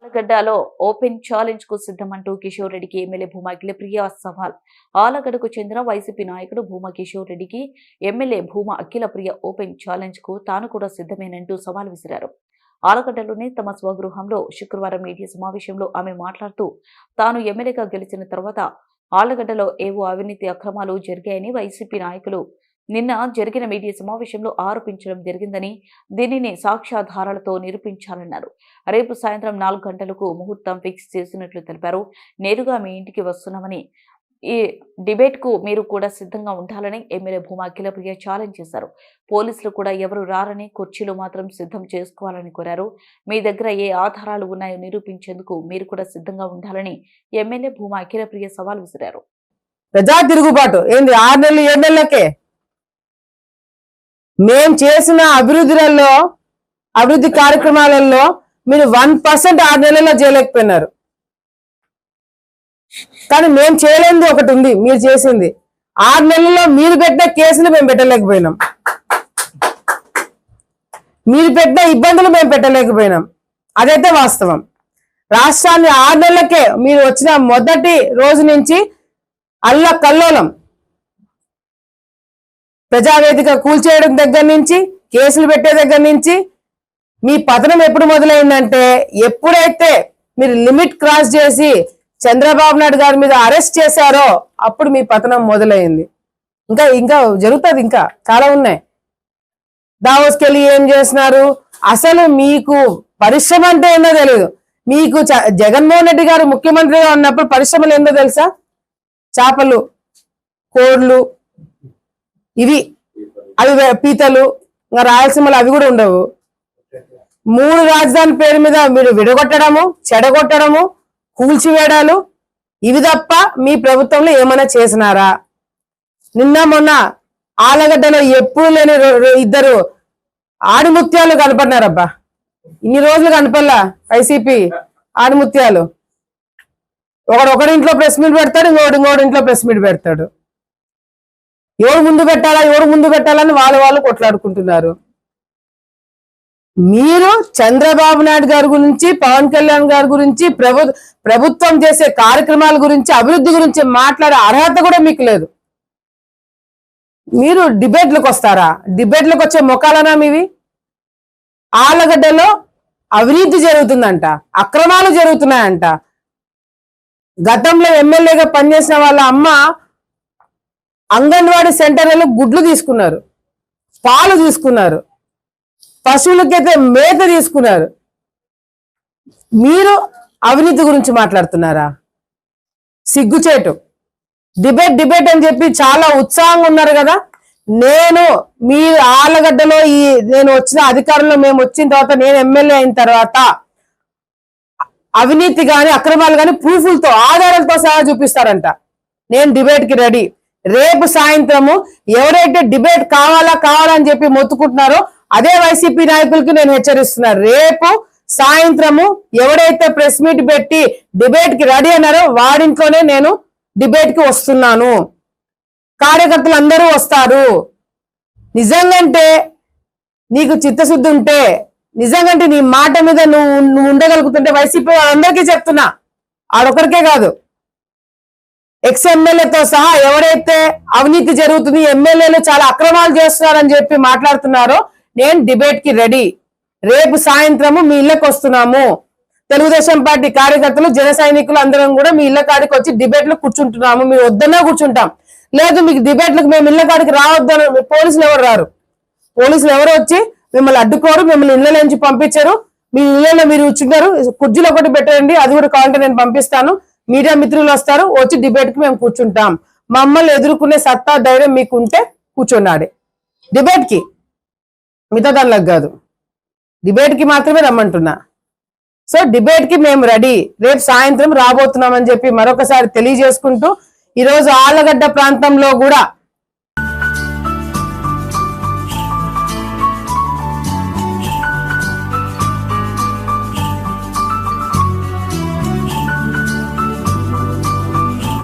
ఆలగడ్డలో open challenge కు సిద్ధమంటూ కిషోర్ రెడ్డికి MLA Bhuma Akhilapriya సవాల్. ఆలగడ్డకు చెందిన వైసీపీ నాయకుడు భూమా కిషోర్ రెడ్డికి MLA Bhuma Akhilapriya open challenge కు తాను కూడా సిద్ధమేనంటూ సవాల్ విసిరారు. ఆలగడ్డలోని తమ స్వగృహంలో శుక్రవారం మీడియా సమావేశంలో ఆమె మాట్లాడుతూ తాను ఎమ్మెల్యేగా గెలిచిన తర్వాత ఆలగడ్డలో ఏవో అవినీతి అక్రమాలు జరిగాయని వైసీపీ నాయకులు నిన్న జరిగిన మీడియా సమావేశంలో ఆరోపించడం జరిగిందని, దీనిని సాక్ష్యాధారాలతో నిరూపించాలన్నారు. రేపు సాయంత్రం 4 గంటలకు ముహూర్తం ఫిక్స్ చేసినట్లు తెలిపారు. నేరుగా మీ ఇంటికి వస్తున్నామని, ఈ డిబేట్ కు మీరు కూడా సిద్ధంగా ఉండాలని ఎమ్మెల్యే భూమా అఖిలప్రియ ఛాలెంజ్ చేశారు. పోలీసులు కూడా ఎవరు రారని, కుర్చీలు మాత్రం సిద్ధం చేసుకోవాలని కోరారు. మీ దగ్గర ఏ ఆధారాలు ఉన్నాయో నిరూపించేందుకు మీరు కూడా సిద్ధంగా ఉండాలని ఎమ్మెల్యే భూమా అఖిలప్రియ సవాల్ విసిరారు. ప్రజా తిరుగుబాటు ఏంది? 6 నెలలు 7 నెలలకే మేం చేసిన అభివృద్ధి కార్యక్రమాలలో మీరు 1% 6 నెలల్లో చేయలేకపోయినారు. కానీ మేము చేయలేనిది ఒకటి ఉంది, మీరు చేసింది. 6 నెలల్లో మీరు పెట్టిన కేసులు మేము పెట్టలేకపోయినాం, మీరు పెట్టిన ఇబ్బందులు మేము పెట్టలేకపోయినాం. అదైతే వాస్తవం. రాష్ట్రాన్ని 6 నెలలకే మీరు వచ్చిన మొదటి రోజు నుంచి అల్లకల్లోలం, ప్రజావేదిక కూల్చేయడం దగ్గర నుంచి, కేసులు పెట్టే దగ్గర నుంచి మీ పతనం ఎప్పుడు మొదలైందంటే, ఎప్పుడైతే మీరు లిమిట్ క్రాస్ చేసి చంద్రబాబు నాయుడు గారి మీద అరెస్ట్ చేశారో అప్పుడు మీ పతనం మొదలైంది. ఇంకా జరుగుతుంది, ఇంకా చాలా ఉన్నాయి. దావోస్కి వెళ్ళి ఏం చేస్తున్నారు? అసలు మీకు పరిశ్రమ అంటే ఏందో తెలియదు. మీకు జగన్మోహన్ రెడ్డి గారు ముఖ్యమంత్రిగా ఉన్నప్పుడు పరిశ్రమలు ఏందో తెలుసా? చేపలు, కోడ్లు, అవి పీతలు, ఇంకా రాయలసీమలు అవి కూడా ఉండవు. 3 రాజధాని పేరు మీద మీరు విడగొట్టడము, చెడగొట్టడము, కూల్చివేయడాలు, ఇవి తప్ప మీ ప్రభుత్వంలో ఏమైనా చేసినారా? నిన్న మొన్న ఆలగడ్డలో ఎప్పుడు లేని 2 ఆడిముత్యాలు కనపడినారబ్బా. ఇన్ని రోజులు కనపడలా వైసీపీ ఆడిముత్యాలు. ఒకరింట్లో ప్రెస్ మీట్ పెడతాడు, ఇంకోటి ఇంట్లో ప్రెస్ మీట్ పెడతాడు. ఎవరు ముందు పెట్టాలని వాళ్ళు కొట్లాడుకుంటున్నారు. మీరు చంద్రబాబు నాయుడు గారి గురించి, పవన్ కళ్యాణ్ గారి గురించి, ప్రభుత్వం చేసే కార్యక్రమాల గురించి, అభివృద్ధి గురించి మాట్లాడే అర్హత కూడా మీకు లేదు. మీరు డిబేట్లకు వస్తారా? డిబేట్లకు వచ్చే మొక్కలనా మీవి? ఆలగడ్డలో అవినీతి జరుగుతుందంట, అక్రమాలు జరుగుతున్నాయంట. గతంలో ఎమ్మెల్యేగా పనిచేసిన వాళ్ళ అమ్మ అంగన్వాడీ సెంటర్లలో గుడ్లు తీసుకున్నారు, పాలు తీసుకున్నారు, పశువులకైతే మేత తీసుకున్నారు. మీరు అవినీతి గురించి మాట్లాడుతున్నారా? సిగ్గుచేటు. డిబేట్ అని చెప్పి చాలా ఉత్సాహంగా ఉన్నారు కదా. మీ ఆలగడ్డలో నేను వచ్చిన అధికారంలో మేము వచ్చిన తర్వాత, నేను ఎమ్మెల్యే అయిన తర్వాత అవినీతి గాని అక్రమాలు గాని ప్రూఫ్లతో, ఆధారాలతో సహా చూపిస్తారంట. నేను డిబేట్కి రెడీ. రేపు సాయంత్రము ఎవరైతే డిబేట్ కావాలని చెప్పి మొత్తుకుంటున్నారో అదే వైసీపీ నాయకులకి నేను హెచ్చరిస్తున్నాను. రేపు సాయంత్రము ఎవరైతే ప్రెస్ మీట్ పెట్టి డిబేట్ కి రెడీ అన్నారో వాడింట్లోనే నేను డిబేట్ కి వస్తున్నాను. కార్యకర్తలు అందరూ వస్తారు. నిజంగంటే నీకు చిత్తశుద్ధి ఉంటే, నిజంగంటే నీ మాట మీద నువ్వు ఉండగలుగుతుంటే వైసీపీ వాళ్ళందరికీ చెప్తున్నా, ఆడొక్కరికే కాదు, ఎమ్మెల్యేతో సహా ఎవరైతే అవినీతి జరుగుతుంది, ఎమ్మెల్యేలు చాలా అక్రమాలు చేస్తున్నారని చెప్పి మాట్లాడుతున్నారో నేను డిబేట్ కి రెడీ. రేపు సాయంత్రము మీ ఇళ్ళకి వస్తున్నాము. తెలుగుదేశం పార్టీ కార్యకర్తలు, జన సైనికులు అందరం కూడా మీ ఇళ్ళ కాడికి వచ్చి డిబేట్లు కూర్చుంటున్నాము. మీరు వద్దన్నా కూర్చుంటాం, లేదు మీకు డిబేట్లకు మేము ఇళ్ళ కాడికి రావద్దని పోలీసులు ఎవరు రారు. పోలీసులు ఎవరు వచ్చి మిమ్మల్ని అడ్డుకోరు, మిమ్మల్ని ఇళ్ళ నుంచి పంపించరు. మీ ఇళ్ళలో మీరు కూర్చుంటారు, కుర్చీలో ఒకటి పెట్టండి, అది కూడా కావాలంటే నేను పంపిస్తాను. మీడియా మిత్రులు వస్తారు, వచ్చి డిబేట్ కి మేము కూర్చుంటాం. మమ్మల్ని ఎదుర్కొనే సత్తా ధైర్యం మీకుంటే కూర్చొని డిబేట్ కి, మిగతా దానిలకు కాదు, డిబేట్ కి మాత్రమే రమ్మంటున్నా. సో డిబేట్ కి మేము రెడీ, రేపు సాయంత్రం రాబోతున్నామని చెప్పి మరొకసారి తెలియజేసుకుంటూ, ఈరోజు ఆలగడ్డ ప్రాంతంలో కూడా